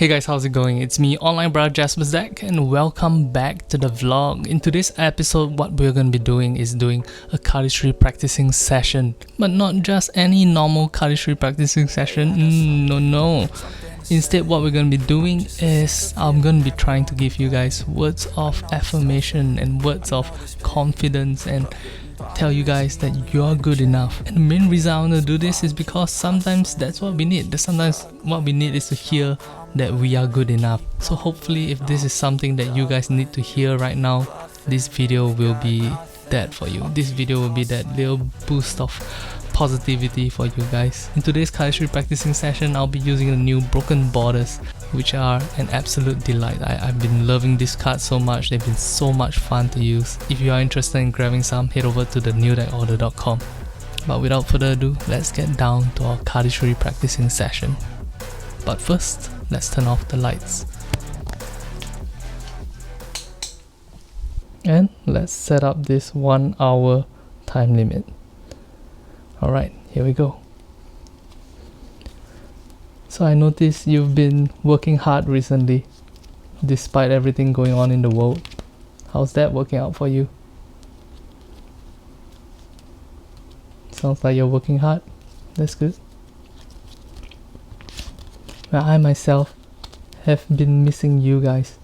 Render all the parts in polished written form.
Hey guys, how's it going? It's me, online brother Jaspas deck, and welcome back to the vlog. In today's episode, what we're going to be doing is doing a cardistry practicing session. But not just any normal cardistry practicing session, no. Instead, what we're going to be doing is I'm going to be trying to give you guys words of affirmation and words of confidence and tell you guys that you're good enough. And the main reason I want to do this is because sometimes that's what we need. Sometimes what we need is to hear that we are good enough. So hopefully if this is something that you guys need to hear right now, this video will be that for you. This video will be that little boost of positivity for you guys. In today's cardistry practicing session, I'll be using the new broken borders, which are an absolute delight. I've been loving these cards so much. They've been so much fun to use. If you are interested in grabbing some, head over to thenewdeckorder.com. But without further ado, let's get down to our cardistry practicing session. But first, let's turn off the lights. And let's set up this 1 hour time limit. Alright, here we go. So I noticed you've been working hard recently, despite everything going on in the world. How's that working out for you? Sounds like you're working hard. That's good. Well, I myself have been missing you guys.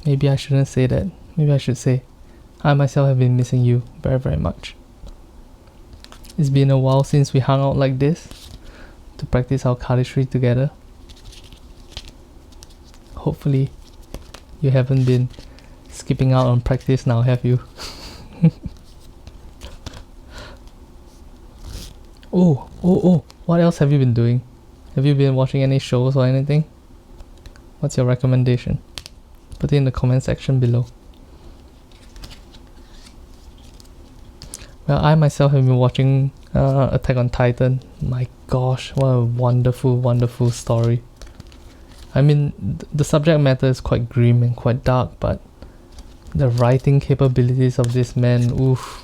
Maybe I shouldn't say that. Maybe I should say I myself have been missing you very much. It's been a while since we hung out like this to practice our cardistry together. Hopefully you haven't been skipping out on practice now, have you? Oh, what else have you been doing? Have you been watching any shows or anything? What's your recommendation? Put it in the comment section below. Well, I myself have been watching Attack on Titan. My gosh, what a wonderful story. I mean, the subject matter is quite grim and quite dark, but the writing capabilities of this man, oof.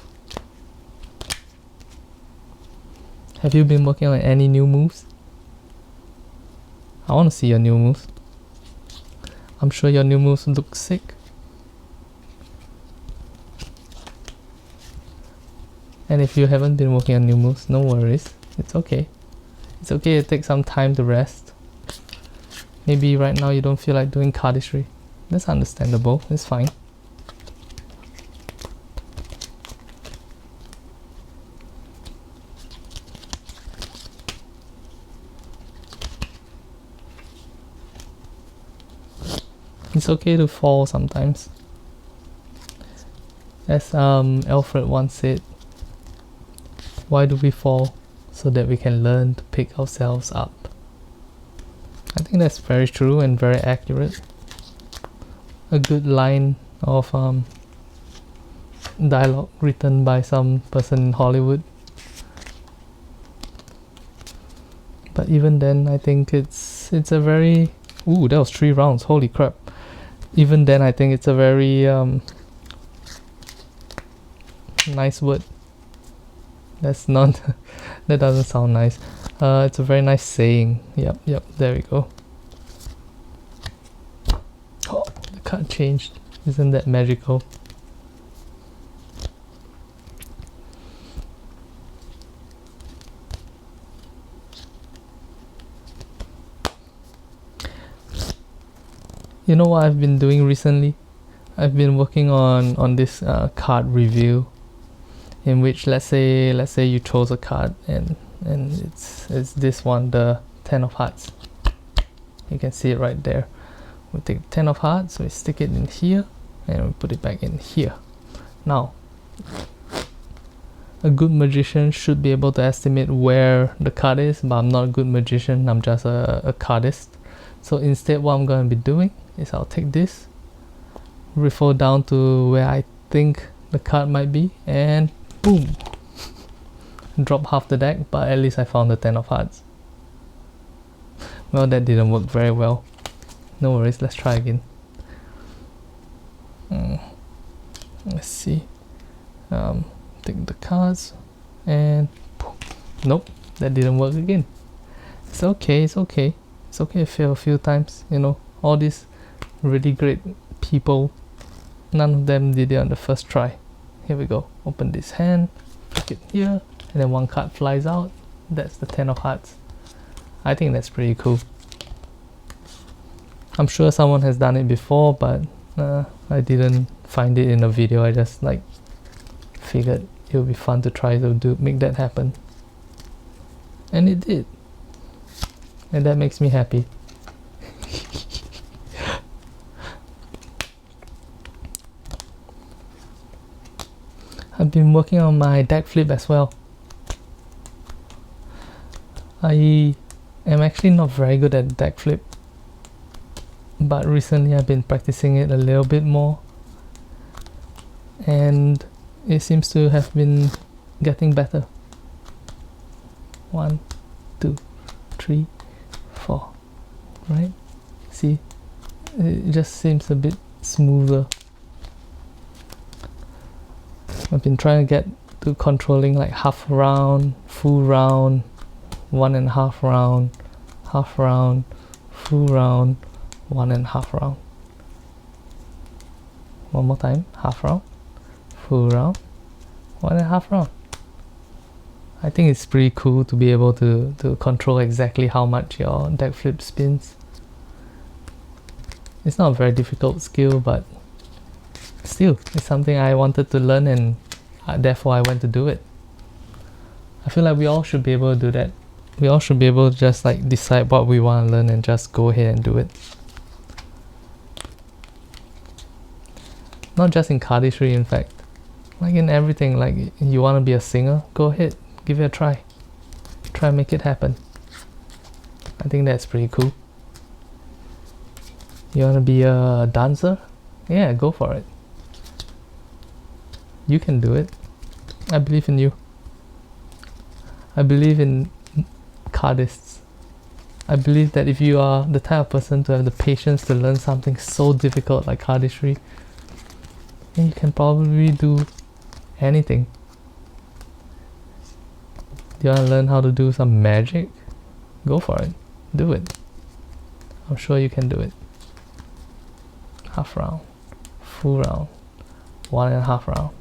Have you been working on any new moves? I want to see your new moves. I'm sure your new moves look sick. And if you haven't been working on new moves, no worries. It's okay. It's okay to take some time to rest. Maybe right now you don't feel like doing cardistry. That's understandable. It's fine. It's okay to fall sometimes. As Alfred once said, why do we fall? So that we can learn to pick ourselves up. I think that's very true and very accurate. A good line of dialogue written by some person in Hollywood. But even then, I think it's a very... Ooh, that was 3 rounds, holy crap. Even then, I think it's a very nice word. That's not... that doesn't sound nice. It's a very nice saying. Yep, there we go. Oh, the card changed. Isn't that magical? You know what I've been doing recently? I've been working on this card review, in which let's say you chose a card and it's this one, the 10 of hearts. You can see it right there. We take 10 of hearts, we stick it in here and we put it back in here. Now, a good magician should be able to estimate where the card is, but I'm not a good magician, I'm just a cardist. So instead, what I'm going to be doing is I'll take this, refer down to where I think the card might be, and boom, drop half the deck, but at least I found the 10 of hearts. Well, that didn't work very well. No worries, let's try again. Let's see. Take the cards and boom. Nope, that didn't work again. It's okay, it's okay. It's okay to fail a few times, you know. All these really great people, none of them did it on the first try. Here we go. Open this hand, put it here, and then one card flies out. That's the 10 of hearts. I think that's pretty cool. I'm sure someone has done it before, but I didn't find it in a video. I just like figured it would be fun to try to make that happen. And it did. And that makes me happy. I've been working on my deck flip as well. I am actually not very good at deck flip, but recently I've been practicing it a little bit more, and it seems to have been getting better. 1, 2, 3, 4, right? See, it just seems a bit smoother. I've been trying to get to controlling like half round, full round, 1.5 round, half round, full round, 1.5 round. One more time, half round, full round, 1.5 round. I think it's pretty cool to be able to control exactly how much your deck flip spins. It's not a very difficult skill, but still, it's something I wanted to learn, and therefore I went to do it. I feel like we all should be able to do that. We all should be able to just like decide what we want to learn and just go ahead and do it. Not just in cardistry, in fact. Like in everything, like you want to be a singer, go ahead, give it a try. Try and make it happen. I think that's pretty cool. You want to be a dancer? Yeah, go for it. You can do it. I believe in you. I believe in cardists. I believe that if you are the type of person to have the patience to learn something so difficult like cardistry, then you can probably do anything. Do you want to learn how to do some magic? Go for it. Do it. I'm sure you can do it. Half round, full round, 1.5 round.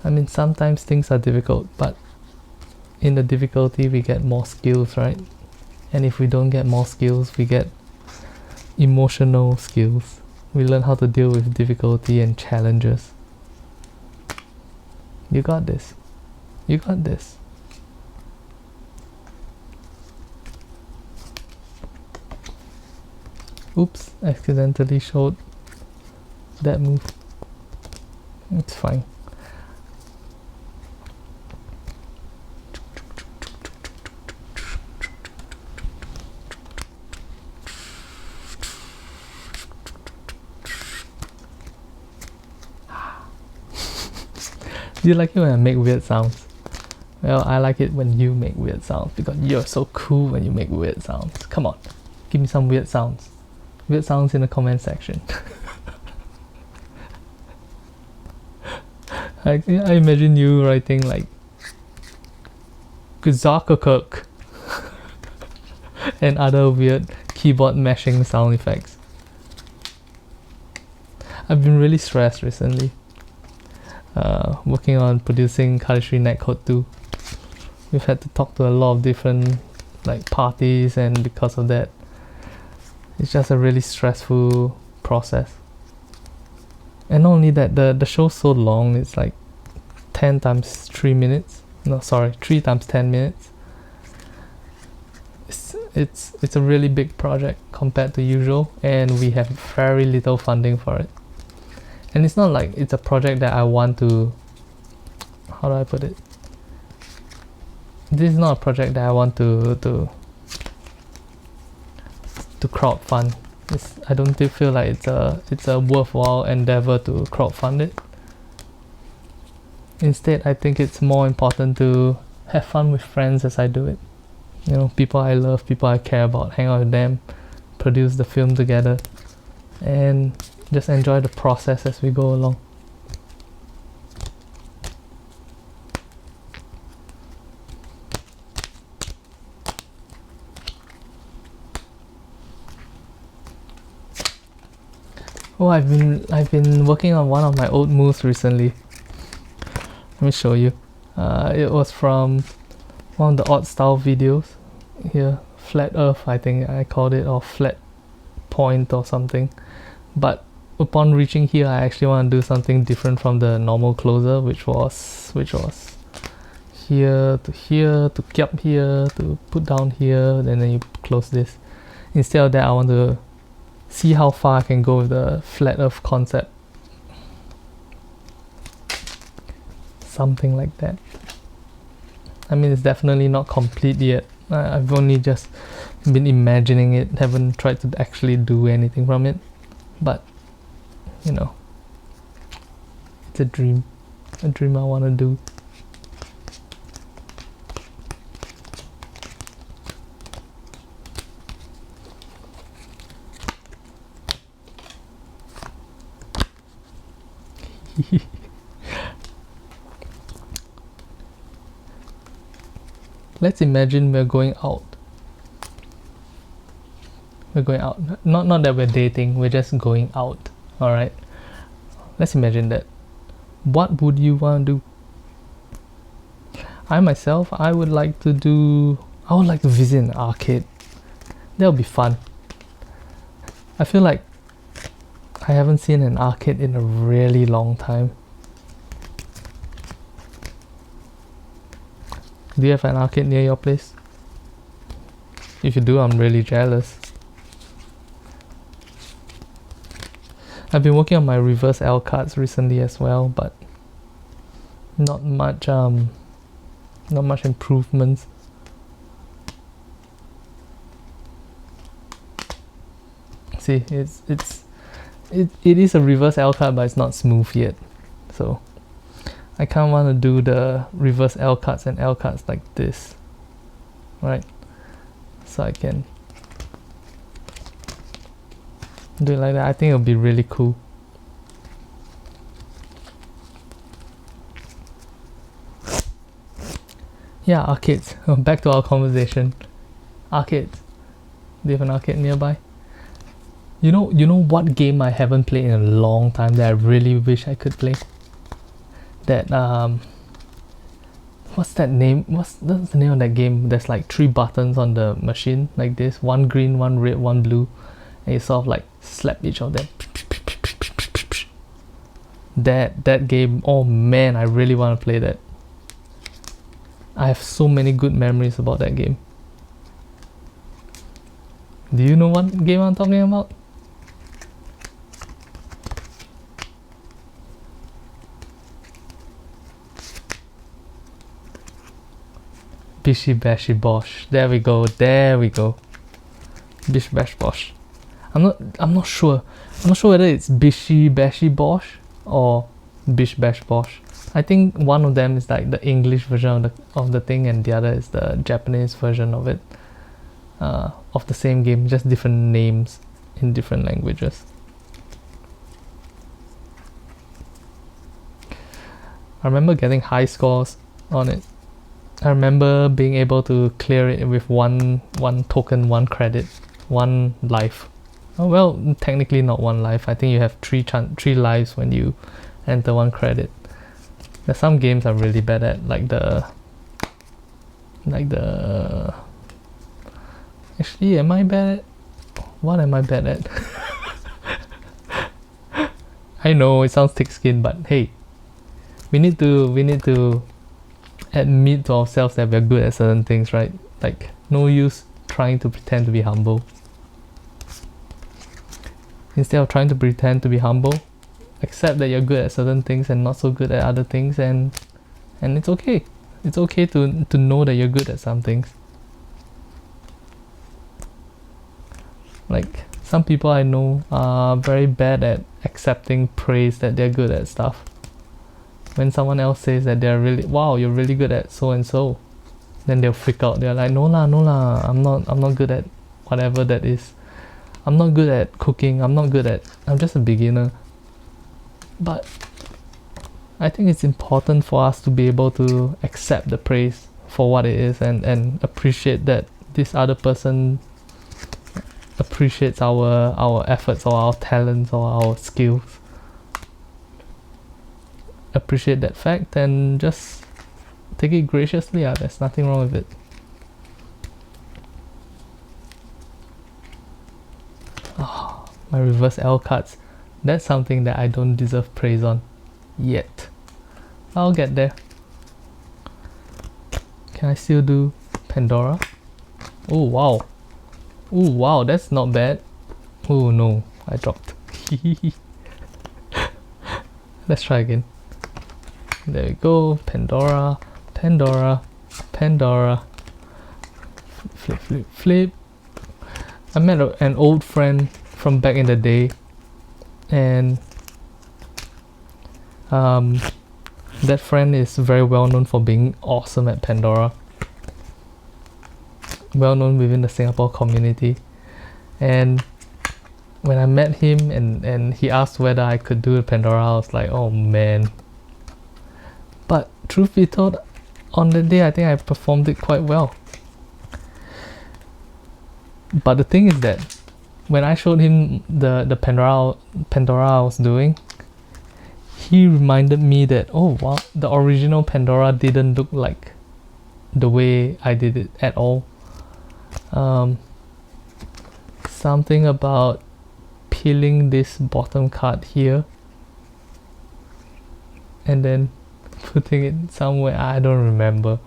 I mean, sometimes things are difficult, but in the difficulty we get more skills, right? And if we don't get more skills, we get emotional skills. We learn how to deal with difficulty and challenges. You got this. You got this. Oops, accidentally showed that move. It's fine. Do you like it when I make weird sounds? Well, I like it when you make weird sounds because you're so cool when you make weird sounds. Come on, give me some weird sounds. Weird sounds in the comment section. I imagine you writing like Gazakakuk and other weird keyboard mashing sound effects. I've been really stressed recently. Working on producing Cardistry Netcode 2. We've had to talk to a lot of different like parties, and because of that, it's just a really stressful process. And not only that, the show's so long, it's like 10 times 3 minutes. No, sorry, 3 times 10 minutes. It's a really big project compared to usual, and we have very little funding for it. And it's not like it's a project that I want to, how do I put it? This is not a project that I want to crowdfund. I don't feel like it's a worthwhile endeavor to crowdfund it. Instead, I think it's more important to have fun with friends as I do it. You know, people I love, people I care about, hang out with them, produce the film together, and just enjoy the process as we go along. Oh, I've been working on one of my old moves recently. Let me show you. It was from one of the odd style videos. Here, flat earth, I think I called it, or flat point or something. But upon reaching here, I actually want to do something different from the normal closer, which was here to kiap here to put down here, and then you close this. Instead of that, I want to see how far I can go with the flat earth concept. Something like that. I mean, it's definitely not complete yet. I've only just been imagining it, haven't tried to actually do anything from it. But, you know, it's a dream I want to do. Let's imagine we're going out. We're going out. Not that we're dating, we're just going out. Alright? Let's imagine that. What would you want to do? I myself, I would like to visit an arcade. That'll be fun. I feel like I haven't seen an arcade in a really long time. Do you have an arcade near your place? If you do, I'm really jealous. I've been working on my reverse L cards recently as well, but not much improvements. See, it is a reverse L card, but it's not smooth yet. So I kind of want to do the reverse L cards and L cards like this, right? So I can do it like that. I think it'll be really cool. Yeah, arcades. Back to our conversation. Arcades. Do you have an arcade nearby? You know what game I haven't played in a long time that I really wish I could play? That what's that name? What's the name of that game? There's like 3 buttons on the machine like this, one green, one red, one blue, and you sort of like slap each of them. That game, oh man, I really want to play that. I have so many good memories about that game. Do you know what game I'm talking about? Bishi Bashi Bosh. There we go. Bish Bash Bosh. I'm not sure. I'm not sure whether it's Bishi Bashi Bosh or Bish Bash Bosh. I think one of them is like the English version of the thing, and the other is the Japanese version of it. Of the same game, just different names in different languages. I remember getting high scores on it. I remember being able to clear it with one token, 1 credit, 1 life. Oh well, technically not 1 life. I think you have 3 lives when you enter 1 credit. There's some games I'm really bad at, like the actually, am I bad at? What am I bad at? I know it sounds thick-skinned, but hey, we need to admit to ourselves that we're good at certain things, right? Like, no use trying to pretend to be humble. Instead of trying to pretend to be humble, accept that you're good at certain things and not so good at other things, and it's okay. It's okay to know that you're good at some things. Like, some people I know are very bad at accepting praise that they're good at stuff. When someone else says that they're really, wow, you're really good at so and so, then they'll freak out. They're like, no lah, I'm not good at whatever that is. I'm not good at cooking. I'm just a beginner. But I think it's important for us to be able to accept the praise for what it is, and appreciate that this other person appreciates our efforts or our talents or our skills. Appreciate that fact and just take it graciously. There's nothing wrong with it. Oh, my reverse L cards. That's something that I don't deserve praise on yet. I'll get there. Can I still do Pandora? Oh wow. Oh wow, that's not bad. Oh no, I dropped. Let's try again. There we go. Pandora, Pandora, Pandora. Flip, flip, flip. I met an old friend from back in the day, and that friend is very well known for being awesome at Pandora. Well known within the Singapore community. And when I met him and he asked whether I could do Pandora, I was like, oh man. But truth be told, on the day I think I performed it quite well. But the thing is that when I showed him the Pandora I was doing, he reminded me that, oh wow, the original Pandora didn't look like the way I did it at all. Something about peeling this bottom card here and then putting it somewhere, I don't remember.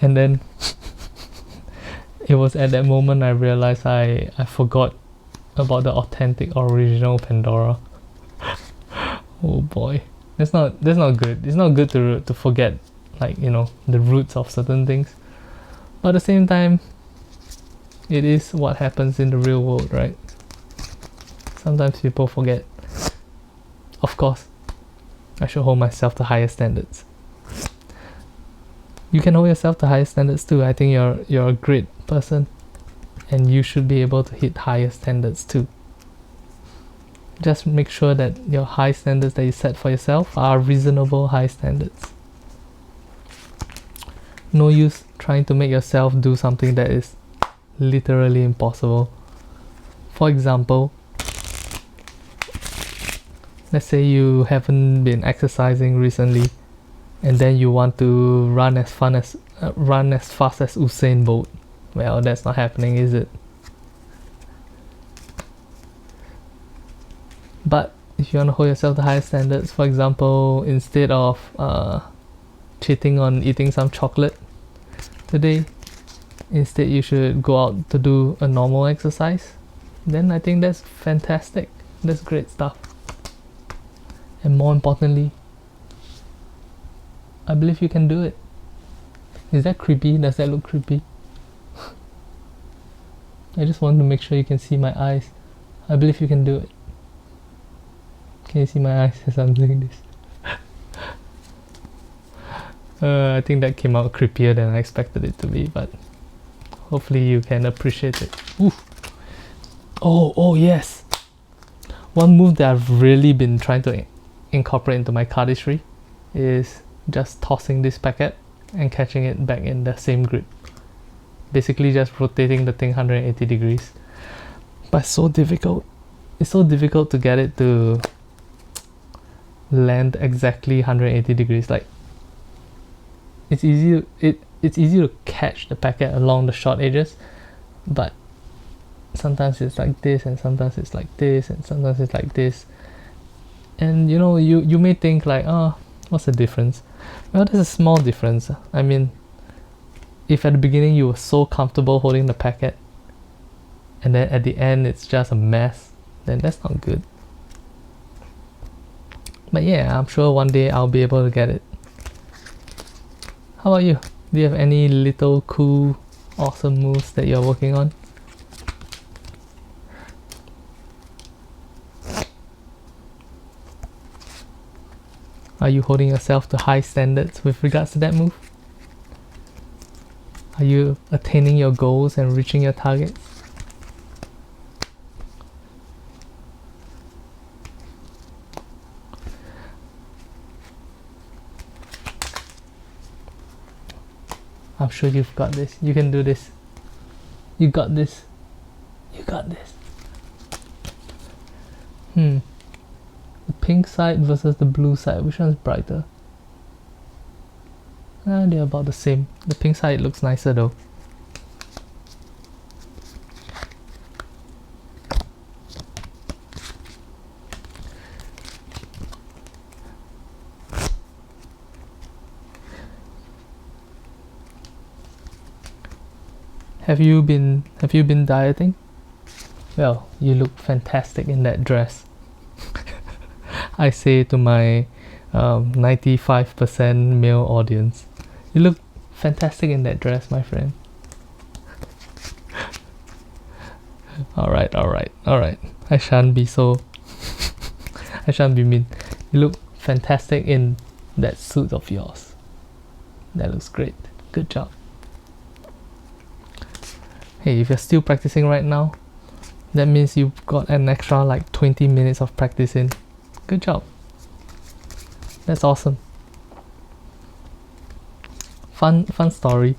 And then it was at that moment I realized I forgot about the authentic original Pandora. Oh boy, that's not good. It's not good to forget, like, you know, the roots of certain things. But at the same time, it is what happens in the real world, right? Sometimes people forget. Of course, I should hold myself to higher standards. You can hold yourself to higher standards too. I think you're a great person, and you should be able to hit higher standards too. Just make sure that your high standards that you set for yourself are reasonable high standards. No use trying to make yourself do something that is literally impossible. For example, let's say you haven't been exercising recently, and then you want to run as fast as Usain Bolt. Well, that's not happening, is it? But if you want to hold yourself to higher standards, for example, instead of cheating on eating some chocolate today, instead you should go out to do a normal exercise, then I think that's fantastic. That's great stuff. And more importantly, I believe you can do it. Is that creepy? Does that look creepy? I just want to make sure you can see my eyes. I believe you can do it. Can you see my eyes as I'm doing this? I think that came out creepier than I expected it to be, but hopefully you can appreciate it. Oof. Oh yes! One move that I've really been trying to incorporate into my cardistry is just tossing this packet and catching it back in the same grip. Basically just rotating the thing 180 degrees. But it's so difficult. It's so difficult to get it to land exactly 180 degrees. Like, it's easy to catch the packet along the short edges, but sometimes it's like this, and sometimes it's like this, and sometimes it's like this. And you know, you may think like, oh, what's the difference? Well, there's a small difference. I mean, if at the beginning you were so comfortable holding the packet, and then at the end it's just a mess, then that's not good. But yeah, I'm sure one day I'll be able to get it. How about you? Do you have any little cool, awesome moves that you're working on? Are you holding yourself to high standards with regards to that move? Are you attaining your goals and reaching your targets? I'm sure you've got this. You can do this. You got this. You got this. The pink side versus the blue side. Which one's brighter? They're about the same. The pink side looks nicer though. Have you been dieting? Well, you look fantastic in that dress. I say to my 95% male audience, you look fantastic in that dress, my friend. Alright. I shan't be so... I shan't be mean. You look fantastic in that suit of yours. That looks great. Good job. Hey, if you're still practicing right now, that means you've got an extra like 20 minutes of practicing. Good job. That's awesome. Fun story.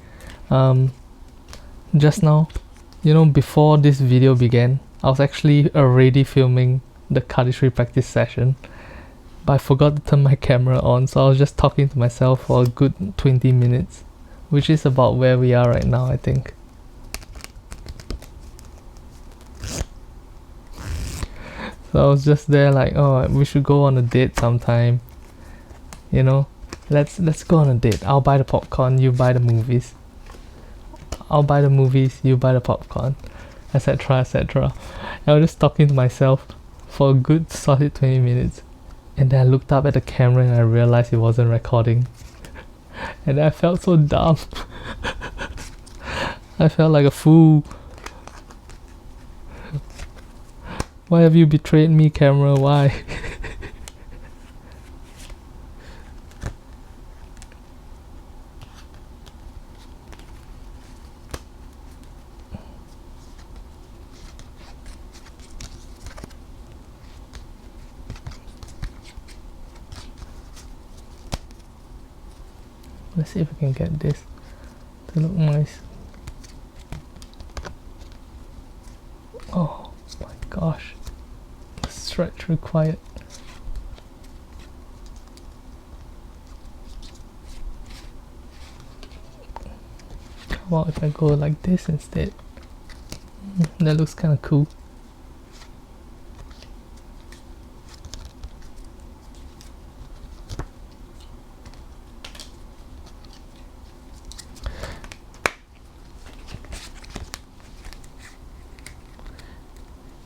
Just now, before this video began, I was actually already filming the cardistry practice session, but I forgot to turn my camera on, so I was just talking to myself for a good 20 minutes, which is about where we are right now, I think. So I was just there like, oh, we should go on a date sometime. Let's go on a date. I'll buy the popcorn, you buy the movies. I'll buy the movies, you buy the popcorn, etc, etc. I was just talking to myself for a good solid 20 minutes. And then I looked up at the camera and I realized it wasn't recording. And I felt so dumb. I felt like a fool. Why have you betrayed me, camera? Why? Let's see if we can get this to look nice. Oh my gosh. The stretch required. How about if I go like this instead? That looks kind of cool.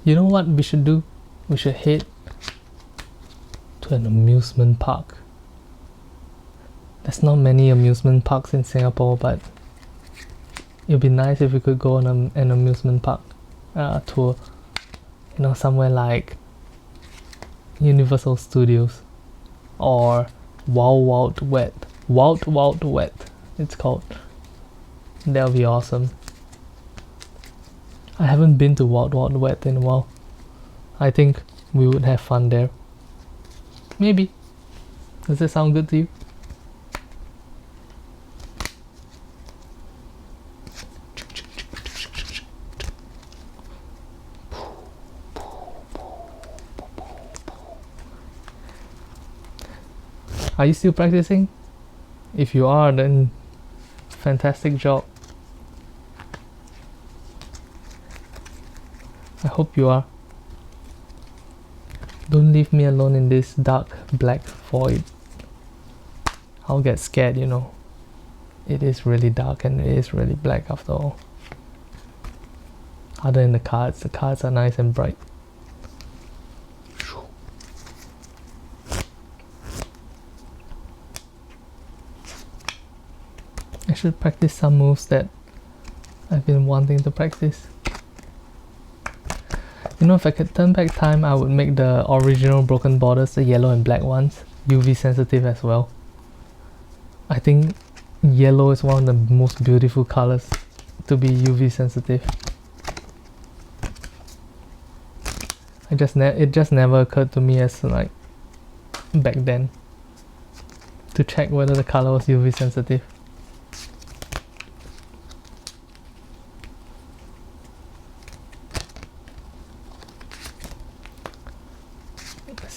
You know what we should do? We should head to an amusement park. There's not many amusement parks in Singapore, but it would be nice if we could go on an amusement park tour. Somewhere like Universal Studios or Wild Wild Wet it's called. That would be awesome. I haven't been to Wild Wild Wet in a while. I think we would have fun there. Maybe. Does that sound good to you? Are you still practicing? If you are, then fantastic job. I hope you are. Don't leave me alone in this dark black void. I'll get scared, It is really dark and it is really black after all. Other than the cards are nice and bright. I should practice some moves that I've been wanting to practice. If I could turn back time, I would make the original broken borders, the yellow and black ones, UV sensitive as well. I think yellow is one of the most beautiful colors to be UV sensitive. It just never occurred to me as like back then to check whether the color was UV sensitive.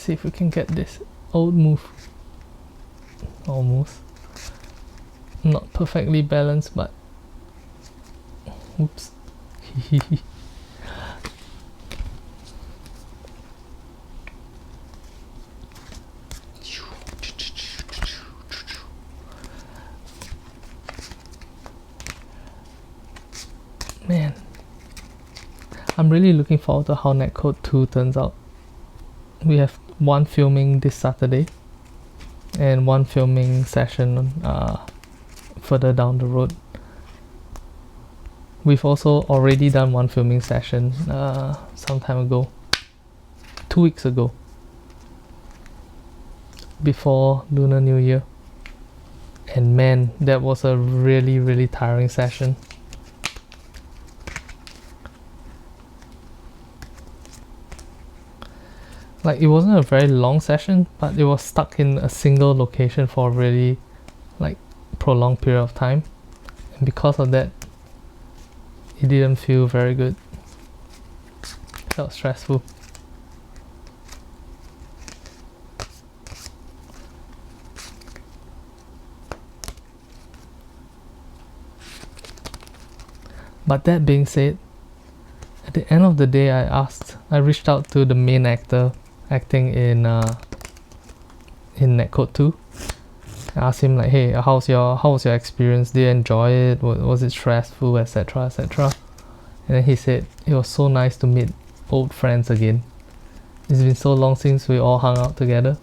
see if we can get this old move. Almost. Not perfectly balanced, but oops. Man, I'm really looking forward to how Netcode 2 turns out. We have one filming this Saturday and one filming session further down the road. We've also already done one filming session some time ago, 2 weeks ago, before Lunar New Year, and man, that was a really tiring session. Like, it wasn't a very long session, but it was stuck in a single location for a really like prolonged period of time, and because of that it didn't feel very good. It felt stressful. But that being said, at the end of the day, I reached out to the main actor acting in Netcode 2. I asked him like, hey, how was your experience? Did you enjoy it? Was it stressful, etc, etc? And then he said it was so nice to meet old friends again. It's been so long since we all hung out together.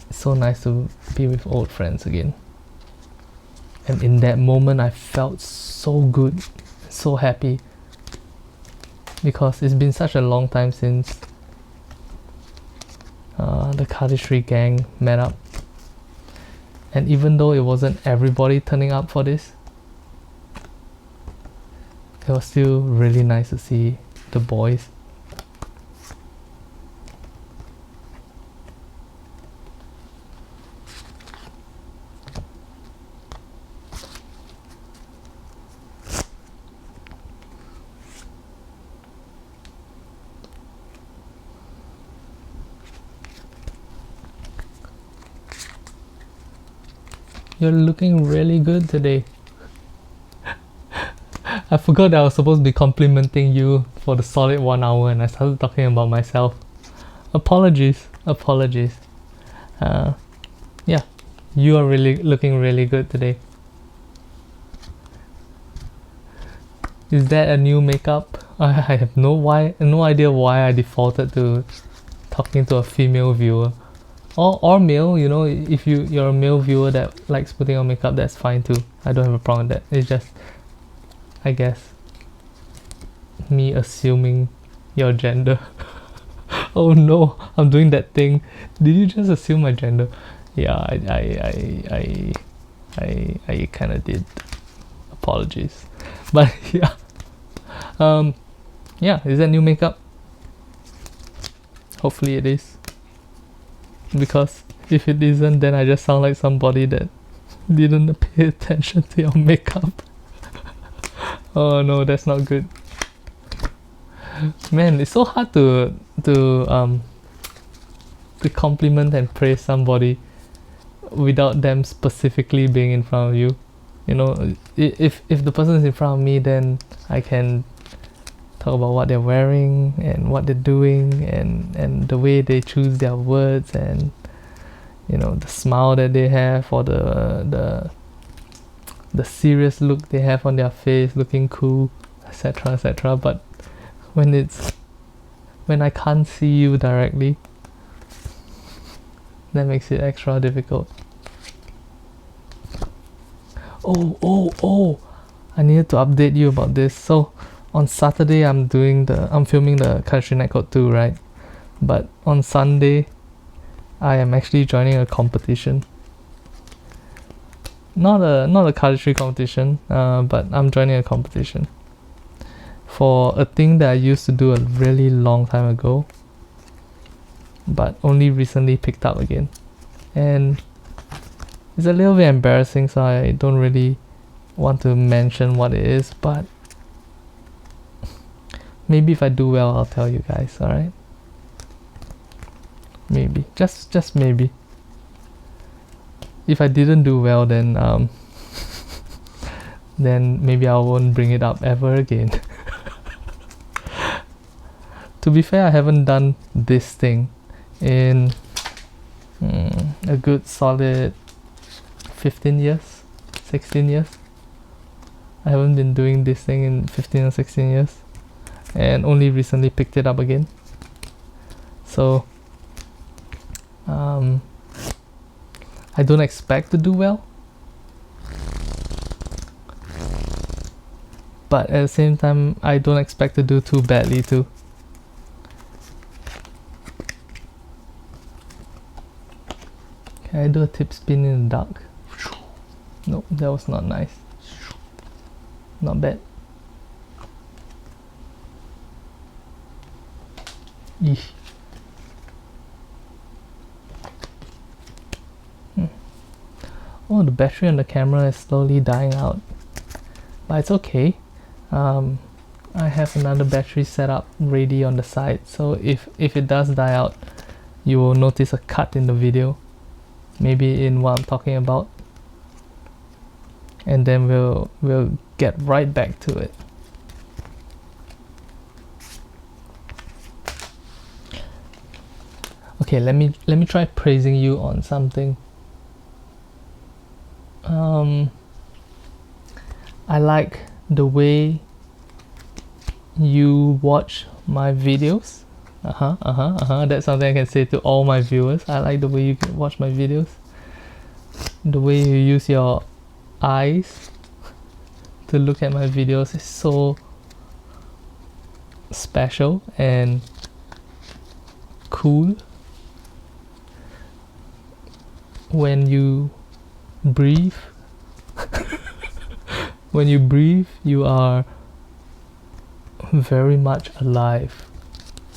It's so nice to be with old friends again. And in that moment I felt so good, so happy, because it's been such a long time since the Cardistry gang met up. And even though it wasn't everybody turning up for this, it was still really nice to see the boys. You're looking really good today. I forgot that I was supposed to be complimenting you for the solid 1 hour and I started talking about myself. Apologies. Yeah, you are really looking really good today. Is that a new makeup? I have no idea why I defaulted to talking to a female viewer. Or male, you know, if you're a male viewer that likes putting on makeup, that's fine too. I don't have a problem with that. It's just, I guess, me assuming your gender. Oh no, I'm doing that thing. Did you just assume my gender? Yeah, I kind of did. Apologies. But yeah, yeah, is that new makeup? Hopefully it is. Because if it isn't, then I just sound like somebody that didn't pay attention to your makeup. Oh no, that's not good. Man, it's so hard to compliment and praise somebody without them specifically being in front of you. You know, if the person is in front of me, then I can talk about what they're wearing and what they're doing and the way they choose their words, and you know, the smile that they have, or the serious look they have on their face, looking cool, etc, etc. But when I can't see you directly, that makes it extra difficult. Oh, I needed to update you about this. So on Saturday I'm filming the Cardistry Netcode 2, right? But on Sunday I am actually joining a competition. Not a Cardistry competition, but I'm joining a competition for a thing that I used to do a really long time ago, but only recently picked up again. And it's a little bit embarrassing, so I don't really want to mention what it is, but maybe if I do well, I'll tell you guys, alright? Maybe. Just maybe. If I didn't do well, then then maybe I won't bring it up ever again. To be fair, I haven't done this thing in a good solid 15 years, 16 years. I haven't been doing this thing in 15 or 16 years, and only recently picked it up again. So I don't expect to do well, but at the same time I don't expect to do too badly too. Can I do a tip spin in the dark? Nope, that was not nice. Not bad. Eesh. Oh, the battery on the camera is slowly dying out, but it's okay. I have another battery set up ready on the side, so if it does die out, you will notice a cut in the video, maybe in what I'm talking about, and then we'll get right back to it. Okay, let me try praising you on something. I like the way you watch my videos. That's something I can say to all my viewers. I like the way you watch my videos. The way you use your eyes to look at my videos is so special and cool. When you breathe, you are very much alive,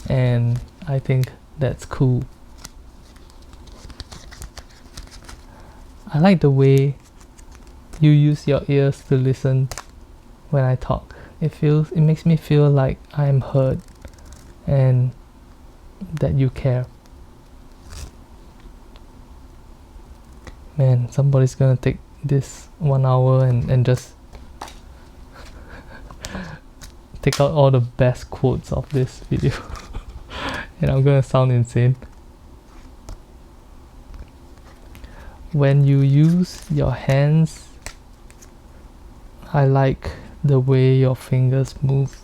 and I think that's cool. I like the way you use your ears to listen when I talk. It makes me feel like I'm heard and that you care. Man, somebody's gonna take this 1 hour and just take out all the best quotes of this video. And I'm gonna sound insane. When you use your hands, I like the way your fingers move.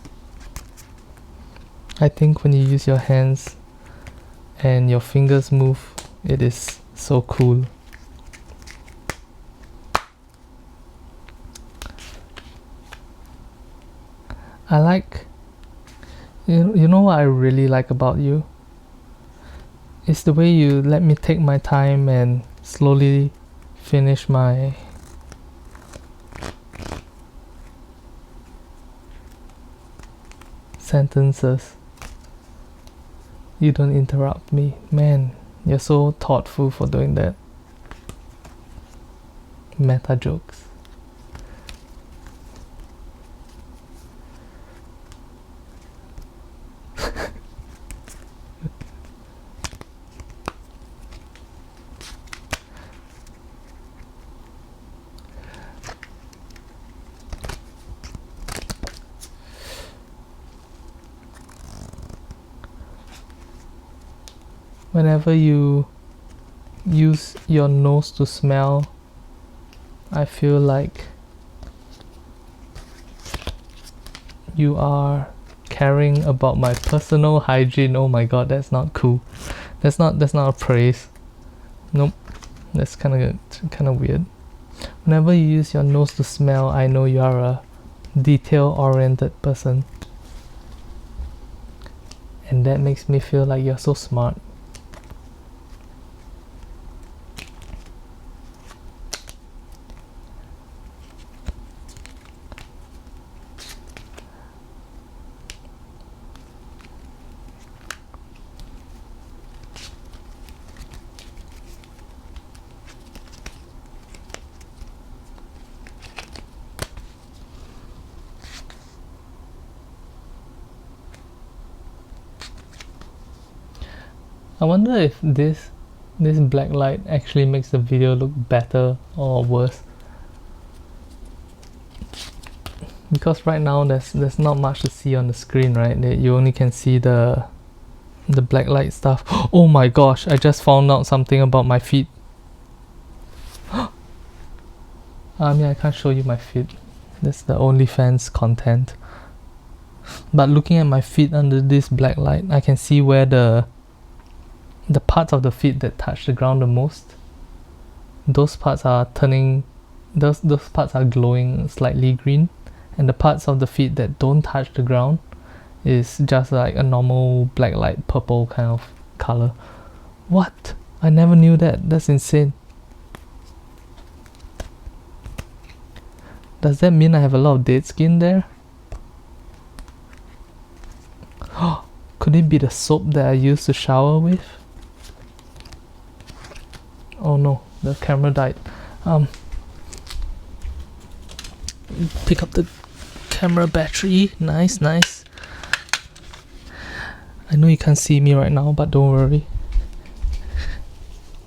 I think when you use your hands and your fingers move, it is so cool. I like, you know what I really like about you? It's the way you let me take my time and slowly finish my sentences. You don't interrupt me. Man, you're so thoughtful for doing that. Meta jokes. Whenever you use your nose to smell, I feel like you are caring about my personal hygiene. Oh my god, that's not cool. That's not a praise. Nope. That's kind of weird. Whenever you use your nose to smell, I know you are a detail-oriented person. And that makes me feel like you're so smart. I wonder if this black light actually makes the video look better or worse. Because right now there's not much to see on the screen, right? You only can see the black light stuff. Oh my gosh, I just found out something about my feet. I can't show you my feet. That's the OnlyFans content. But looking at my feet under this black light, I can see where the parts of the feet that touch the ground the most, those parts are turning, those parts are glowing slightly green, and the parts of the feet that don't touch the ground is just like a normal black light purple kind of color. What? I never knew that. That's insane. Does that mean I have a lot of dead skin there? Could it be the soap that I used to shower with? Oh no, the camera died. Pick up the camera battery. Nice. I know you can't see me right now, but don't worry.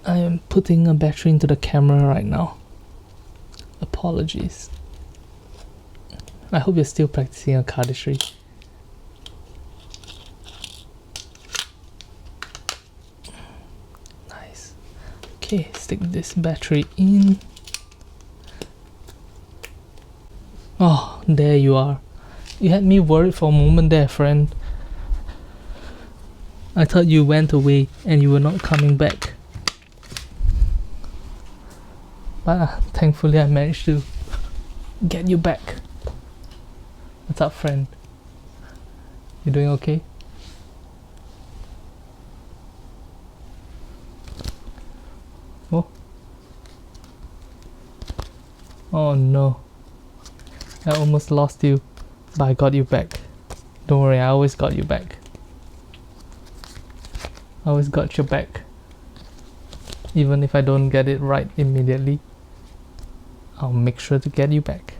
I am putting a battery into the camera right now. Apologies. I hope you're still practicing your cardistry. Nice. Okay, stick this battery in. Oh, there you are. You had me worried for a moment there, friend. I thought you went away and you were not coming back. But thankfully I managed to get you back. What's up, friend? You doing okay? Oh no. I almost lost you, but I got you back. Don't worry, I always got you back. I always got your back. Even if I don't get it right immediately, I'll make sure to get you back.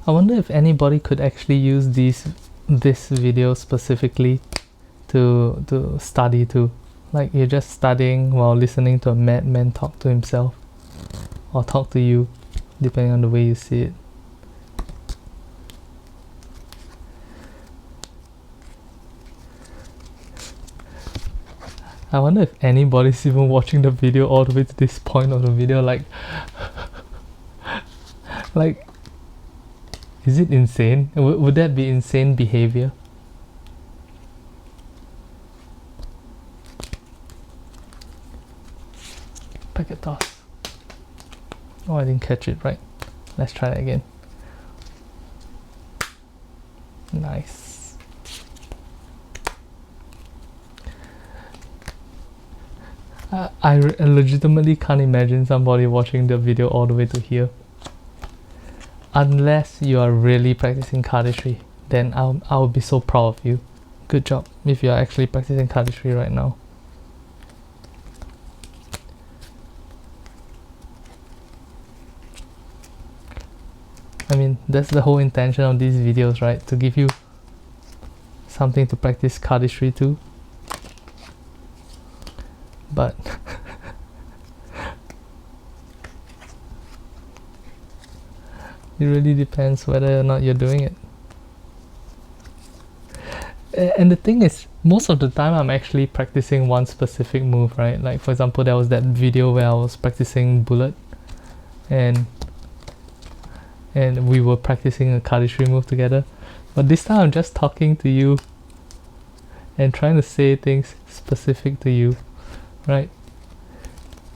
I wonder if anybody could actually use this video specifically to study too. Like you're just studying while listening to a madman talk to himself, or talk to you, depending on the way you see it. I wonder if anybody's even watching the video all the way to this point of the video. Like is it insane? Would that be insane behavior? Packet toss. Oh, I didn't catch it right. Let's try that again. Nice. I legitimately can't imagine somebody watching the video all the way to here. Unless you are really practicing cardistry, then I'll be so proud of you. Good job if you are actually practicing cardistry right now. I mean, that's the whole intention of these videos, right? To give you something to practice cardistry to. But it really depends whether or not you're doing it. And the thing is, most of the time I'm actually practicing one specific move, right? Like for example, there was that video where I was practicing bullet, and we were practicing a cardistry move together. But this time I'm just talking to you and trying to say things specific to you, right?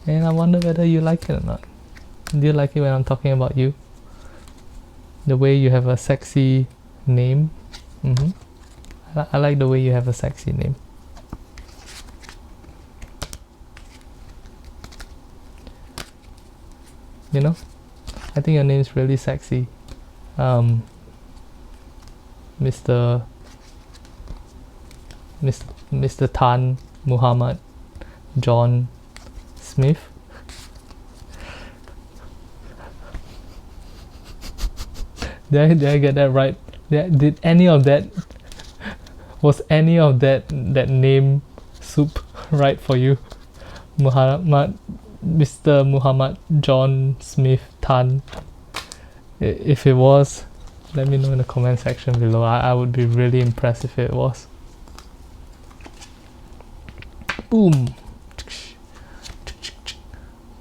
And I wonder whether you like it or not. Do you like it when I'm talking about you? The way you have a sexy name. I like the way you have a sexy name. You know? I think your name is really sexy. Mr. Tan Muhammad John Smith. Did I get that right? Did any of that was any of that name soup right for you? Muhammad, Mr. Muhammad John Smith Tan. If it was, let me know in the comment section below. I would be really impressed if it was. Boom.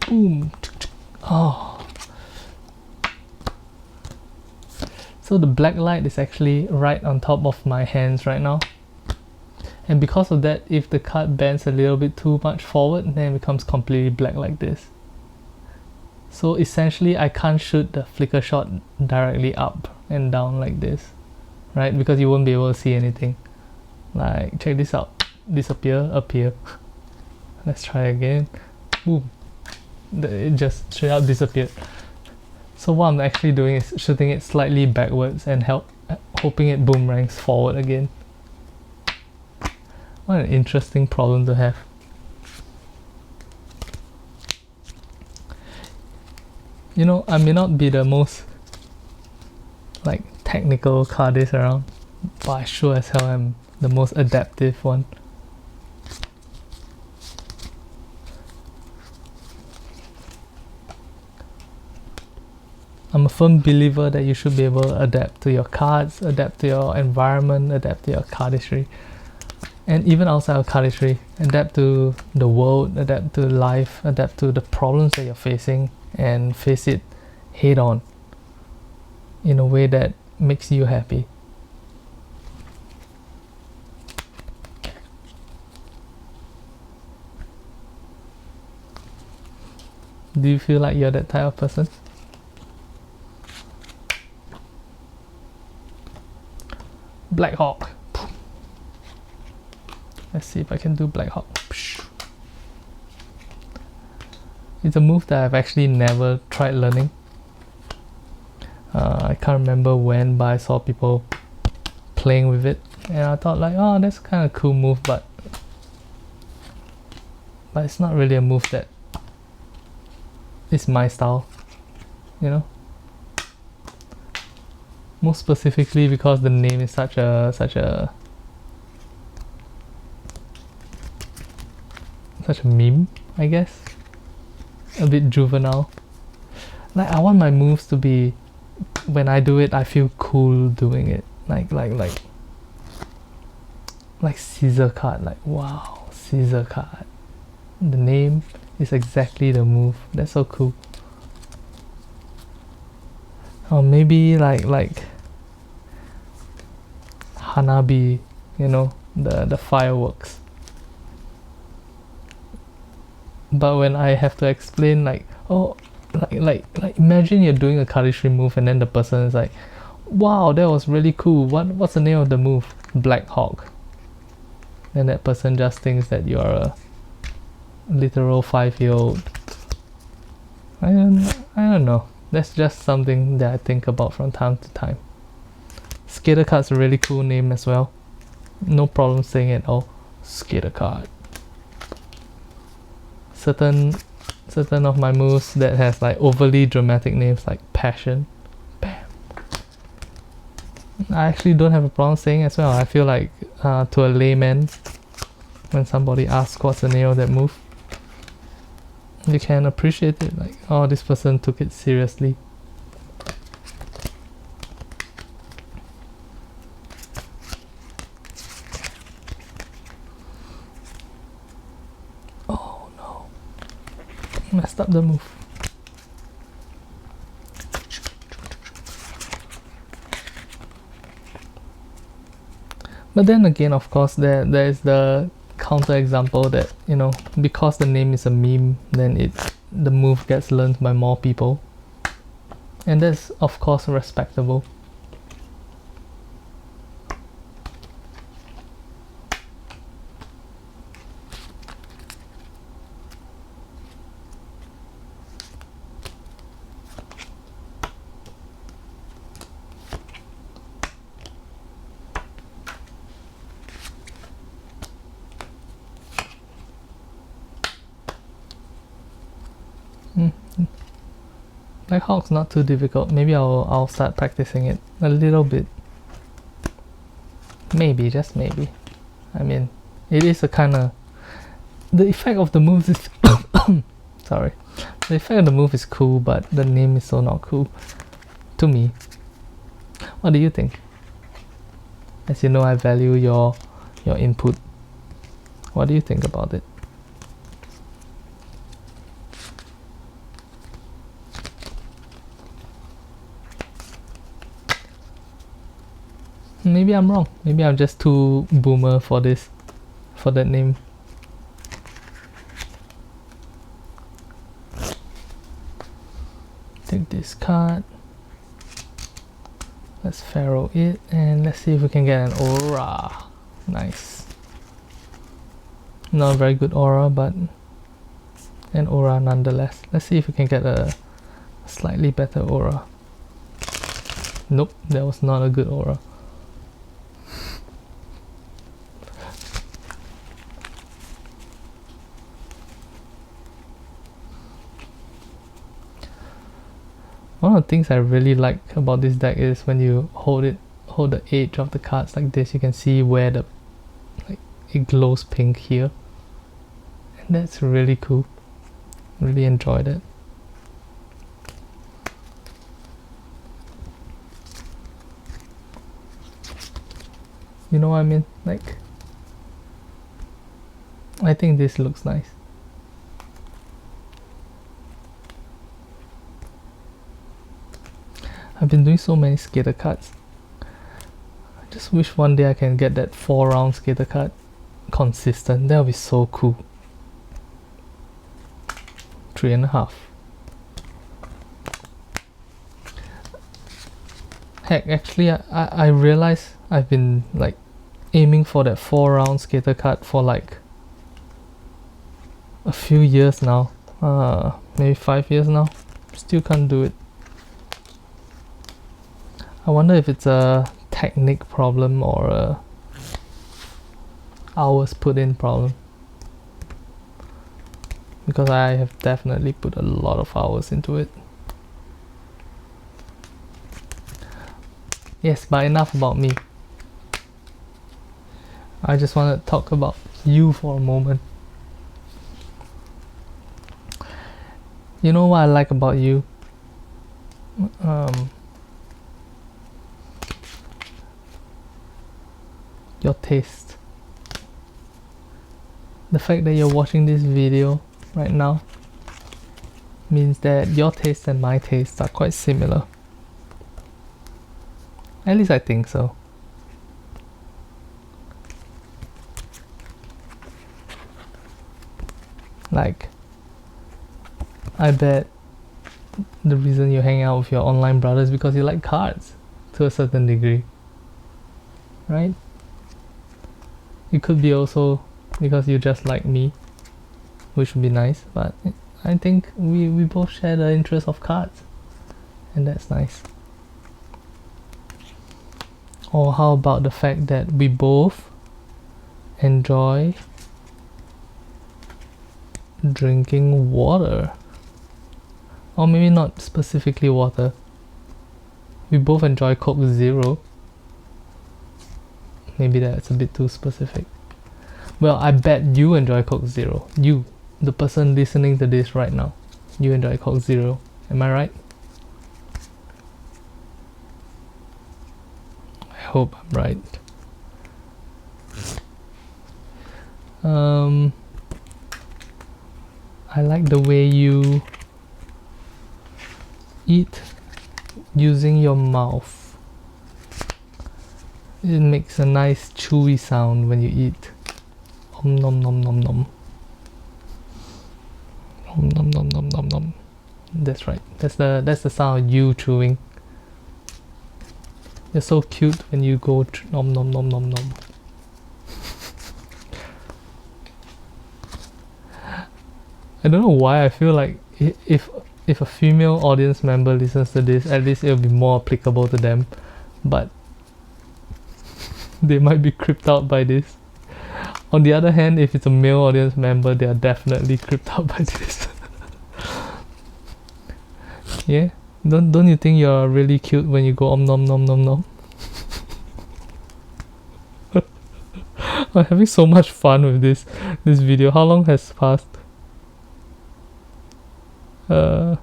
Boom. Oh. So the black light is actually right on top of my hands right now. And because of that, if the card bends a little bit too much forward, then it becomes completely black like this. So essentially I can't shoot the flicker shot directly up and down like this, right? Because you won't be able to see anything. Like, check this out. Disappear, appear. Let's try again. Boom. It just straight up disappeared. So what I'm actually doing is shooting it slightly backwards and hoping it boomerangs forward again. What an interesting problem to have. You know, I may not be the most like technical cardist around, but I sure as hell am the most adaptive one. I'm a firm believer that you should be able to adapt to your cards, adapt to your environment, adapt to your cardistry, and even outside of cardistry, adapt to the world, adapt to life, adapt to the problems that you're facing, and face it head on in a way that makes you happy. Do you feel like you're that type of person? Black Hawk. Let's see if I can do Black Hawk. It's a move that I've actually never tried learning. I can't remember when, but I saw people playing with it, and I thought like, oh, that's kind of cool move, but it's not really a move that is my style, you know. Most specifically because the name is such a meme, I guess. A bit juvenile. Like, I want my moves to be, when I do it, I feel cool doing it. Like scissor card. Like, wow, scissor card. The name is exactly the move. That's so cool. Or maybe like Hanabi, you know, the fireworks. But when I have to explain, like, oh, like imagine you're doing a cardistry move and then the person is like, wow, that was really cool. What's the name of the move? Black Hawk. Then that person just thinks that you're a literal 5-year-old. I don't know. That's just something that I think about from time to time. Skater card's a really cool name as well. No problem saying it all. Skater card. Certain of my moves that has like overly dramatic names like passion. Bam. I actually don't have a problem saying as well. I feel like to a layman, when somebody asks what's the name of that move, you can appreciate it, like, oh, this person took it seriously. Oh no, messed up the move. But then again, of course, there is the counter example that, you know, because the name is a meme, then the move gets learned by more people, and that's of course respectable. Black Hawk's not too difficult. Maybe I'll start practicing it a little bit. Maybe, just maybe. I mean, it is a kind of... The effect of the moves is... Sorry. The effect of the move is cool, but the name is so not cool. To me. What do you think? As you know, I value your input. What do you think about it? Maybe I'm wrong. Maybe I'm just too boomer for this, for that name. Take this card. Let's pharaoh it and let's see if we can get an aura. Nice. Not a very good aura, but an aura nonetheless. Let's see if we can get a slightly better aura. Nope, that was not a good aura. One of the things I really like about this deck is when you hold the edge of the cards like this, you can see where it glows pink here, and that's really cool. Really enjoyed it. You know what I mean? Like, I think this looks nice. I've been doing so many skater cards. I just wish one day I can get that 4-round skater card consistent. That would be so cool. 3.5. Heck, actually I realized I've been like aiming for that 4-round skater card for like a few years now. Maybe 5 years now. Still can't do it. I wonder if it's a technique problem or a hours put in problem, because I have definitely put a lot of hours into it. Yes, but enough about me. I just want to talk about you for a moment. You know what I like about you? Your taste. The fact that you're watching this video right now means that your taste and my tastes are quite similar. At least I think so. Like, I bet the reason you hang out with your online brothers is because you like cards to a certain degree, right? It could be also because you just like me, which would be nice, but I think we both share the interest of cards, and that's nice. Or how about the fact that we both enjoy drinking water? Or maybe not specifically water. We both enjoy Coke Zero. Maybe that's a bit too specific. Well, I bet you enjoy Coke Zero. You, the person listening to this right now, you enjoy Coke Zero. Am I right? I hope I'm right. I like the way you eat using your mouth. It makes a nice chewy sound when you eat. Om nom nom nom nom. Om nom nom nom nom nom. That's right. That's the sound of you chewing. You're so cute when you go nom nom nom nom nom. I don't know why I feel like if a female audience member listens to this, at least it'll be more applicable to them. But they might be creeped out by this. On the other hand, if it's a male audience member, they are definitely creeped out by this. Yeah? Don't you think you're really cute when you go om nom nom nom nom? I'm having so much fun with this video. How long has passed? Oh,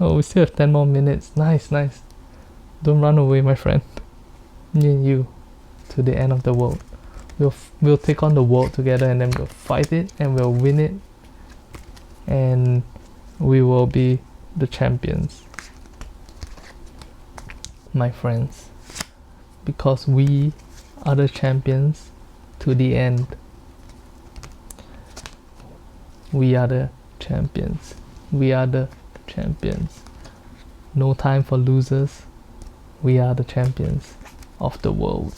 we still have 10 more minutes. Nice. Don't run away, my friend. Me and you to the end of the world. We'll take on the world together, and then we'll fight it and we'll win it, and we will be the champions, my friends, because we are the champions to the end. We are the champions. We are the champions. No time for losers. We are the champions of the world.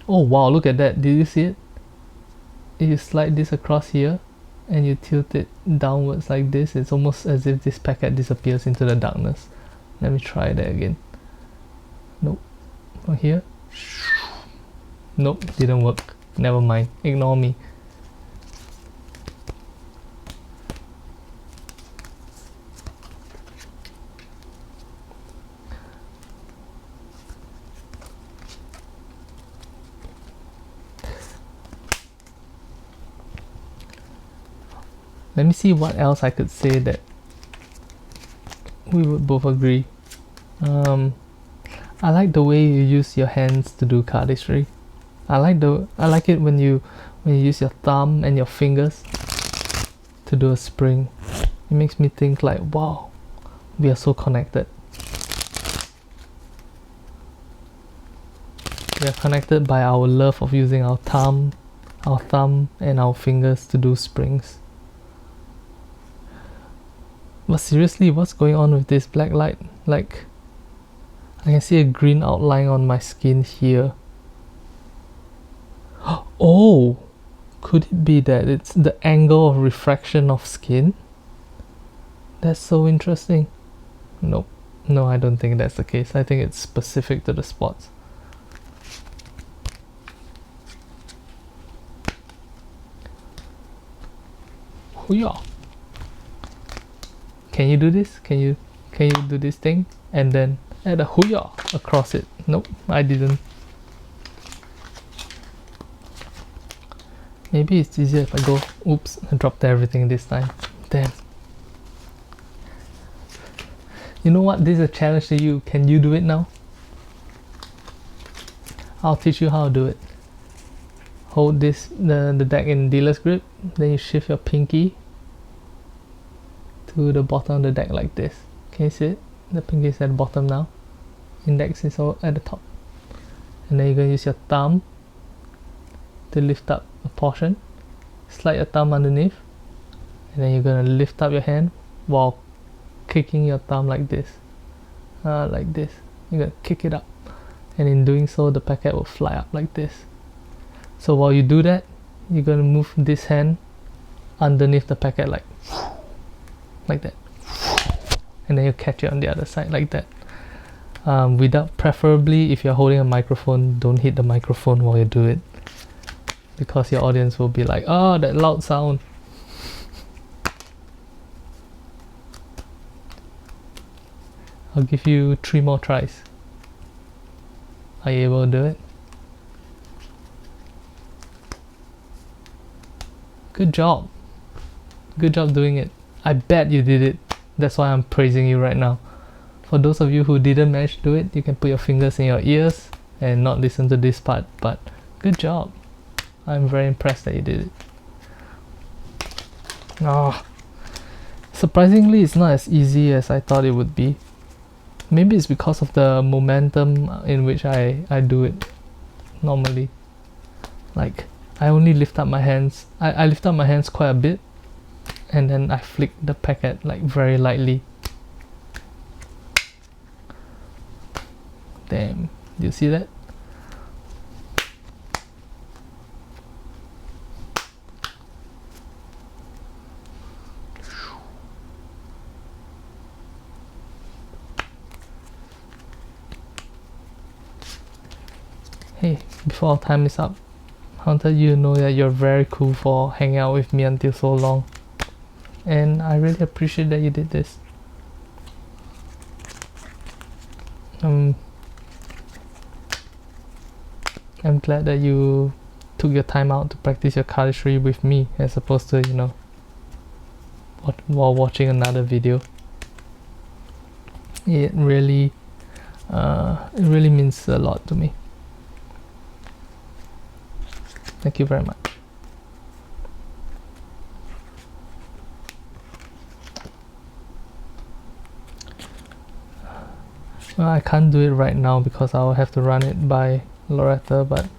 Oh wow, look at that. Did you see it? If you slide this across here and you tilt it downwards like this, it's almost as if this packet disappears into the darkness. Let me try that again. Nope. From here. Nope, didn't work. Never mind. Ignore me. Let me see what else I could say that we would both agree. I like the way you use your hands to do cardistry. I like it when you use your thumb and your fingers to do a spring. It makes me think like, wow, we are so connected. We are connected by our love of using our thumb and our fingers to do springs. But seriously, what's going on with this black light? Like, I can see a green outline on my skin here. Oh, could it be that it's the angle of refraction of skin? That's so interesting. Nope. No, I don't think that's the case. I think it's specific to the spots. Hoo-yah. Can you do this? Can you do this thing and then add a hoo-yah across it? Nope, I didn't. Maybe it's easier if I go, oops, I dropped everything this time. Damn. You know what? This is a challenge to you. Can you do it now? I'll teach you how to do it. Hold the deck in dealer's grip, then you shift your pinky to the bottom of the deck like this. Can you see it? The pinky is at the bottom now. Index is all at the top. And then you're going to use your thumb to lift up a portion. Slide your thumb underneath. And then you're going to lift up your hand while kicking your thumb like this. Like this. You're going to kick it up. And in doing so, the packet will fly up like this. So while you do that, you're going to move this hand underneath the packet like that, and then you catch it on the other side like that. Preferably, if you're holding a microphone, don't hit the microphone while you do it, because your audience will be like, oh, that loud sound. I'll give you 3 more tries. Are you able to do it? Good job. Good job doing it. I bet you did it. That's why I'm praising you right now. For those of you who didn't manage to do it, you can put your fingers in your ears and not listen to this part, but good job. I'm very impressed that you did it. Surprisingly, it's not as easy as I thought it would be. Maybe it's because of the momentum in which I do it normally. Like, I only lift up my hands. I lift up my hands quite a bit, and then I flick the packet like very lightly. Damn, do you see that? Hey, before our time is up, I wanted you to know that you're very cool for hanging out with me until so long. And I really appreciate that you did this. I'm glad that you took your time out to practice your cardistry with me, as opposed to, you know, while watching another video. It really means a lot to me. Thank you very much. Well, I can't do it right now because I'll have to run it by Loretta, but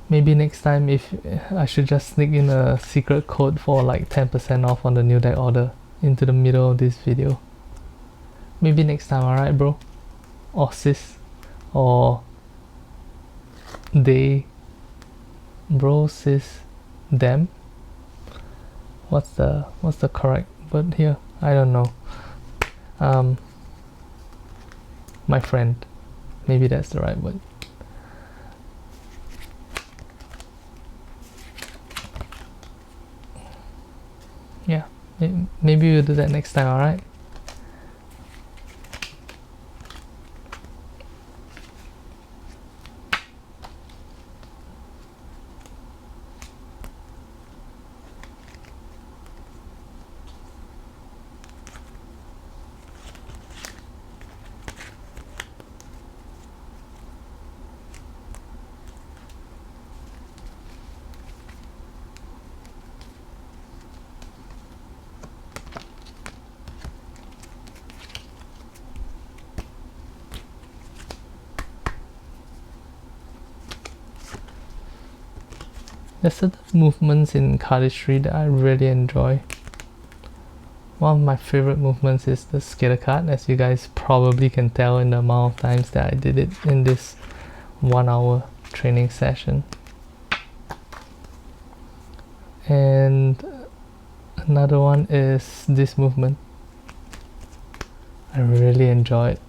maybe next time, if I should just sneak in a secret code for like 10% off on the new deck order into the middle of this video. Maybe next time, alright bro? Or sis? Or they? Bro, sis, them? What's the correct word here? I don't know. My friend. Maybe that's the right word. Yeah, maybe we'll do that next time, alright? There's certain movements in cardistry that I really enjoy. One of my favorite movements is the skater card, as you guys probably can tell in the amount of times that I did it in this 1 hour training session. And another one is this movement. I really enjoy it.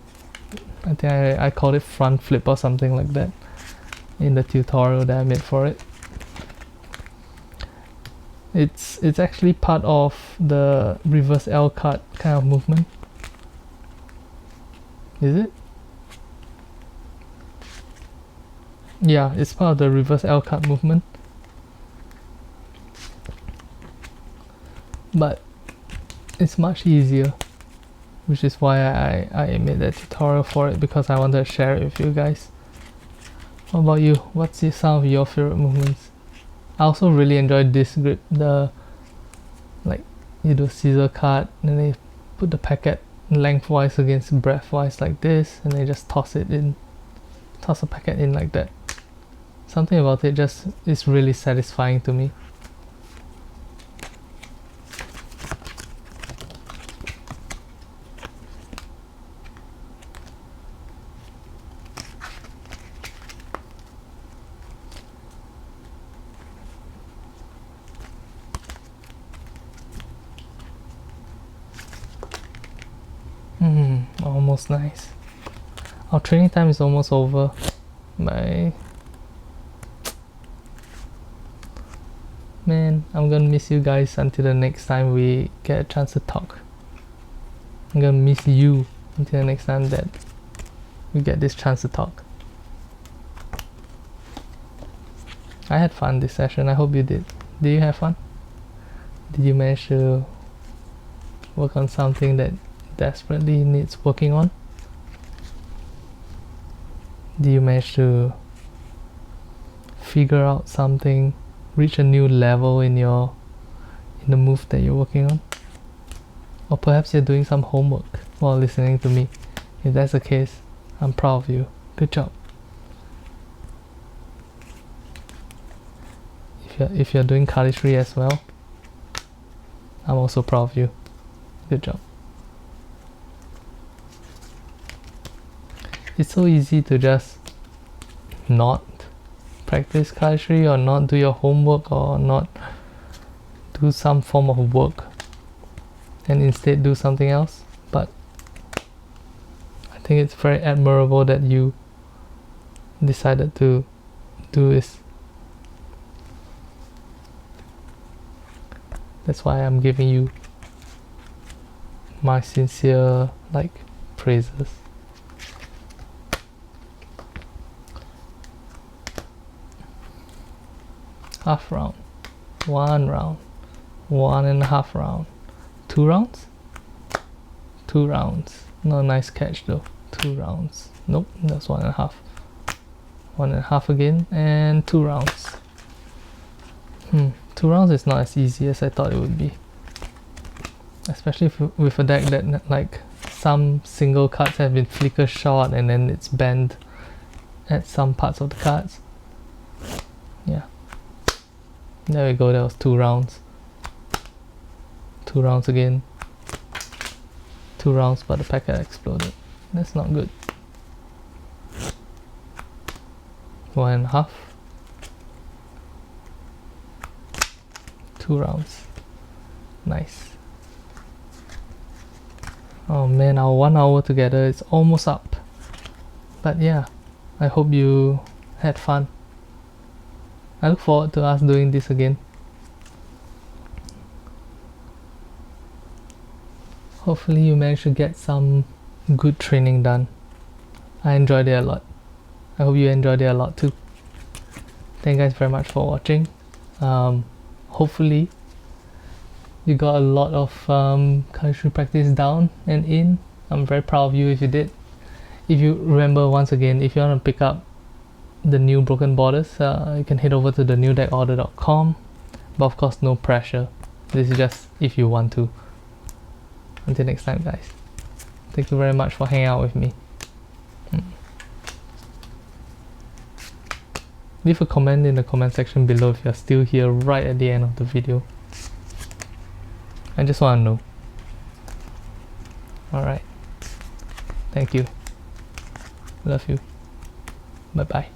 I think I called it front flip or something like that in the tutorial that I made for it. It's actually part of the reverse L cut kind of movement. Is it? Yeah, it's part of the reverse L cut movement. But it's much easier, which is why I made that tutorial for it, because I wanted to share it with you guys. What about you? What's some of your favorite movements? I also really enjoyed this grip, the like you do scissor cut and then you put the packet lengthwise against breadthwise like this, and then just toss the packet in like that. Something about it just is really satisfying to me. Almost nice. Our training time is almost over. Man, I'm gonna miss you guys until the next time we get a chance to talk. I'm gonna miss you until the next time that we get this chance to talk. I had fun this session. I hope you did. Did you have fun? Did you manage to work on something that desperately needs working on? Do you manage to figure out something, reach a new level in the move that you're working on? Or perhaps you're doing some homework while listening to me. If that's the case, I'm proud of you. Good job. If you're doing cardistry as well, I'm also proud of you. Good job. It's so easy to just not practice cardistry, or not do your homework, or not do some form of work and instead do something else. But I think it's very admirable that you decided to do this. That's why I'm giving you my sincere praises. half round, 1 round, 1.5 round, 2 rounds, 2 rounds. Not a nice catch though. 2 rounds. Nope, that's 1.5. 1.5 again, and 2 rounds. 2 rounds is not as easy as I thought it would be. Especially with a deck that like some single cards have been flicker shot and then it's bent at some parts of the cards. Yeah. There we go, that was 2 rounds. 2 rounds again. 2 rounds, but the packet exploded. That's not good. 1.5. 2 rounds. Nice. Oh man, our 1 hour together is almost up. But yeah, I hope you had fun. I look forward to us doing this again. Hopefully you managed to get some good training done. I enjoyed it a lot. I hope you enjoyed it a lot too. Thank you guys very much for watching. Hopefully you got a lot of cardistry practice down and in. I'm very proud of you if you did. If you remember, once again, if you want to pick up the new Broken Borders, you can head over to thenewdeckorder.com. But of course, no pressure. This is just if you want to. Until next time, guys. Thank you very much for hanging out with me. Leave a comment in the comment section below if you're still here right at the end of the video. I just want to know. Alright. Thank you. Love you. Bye bye.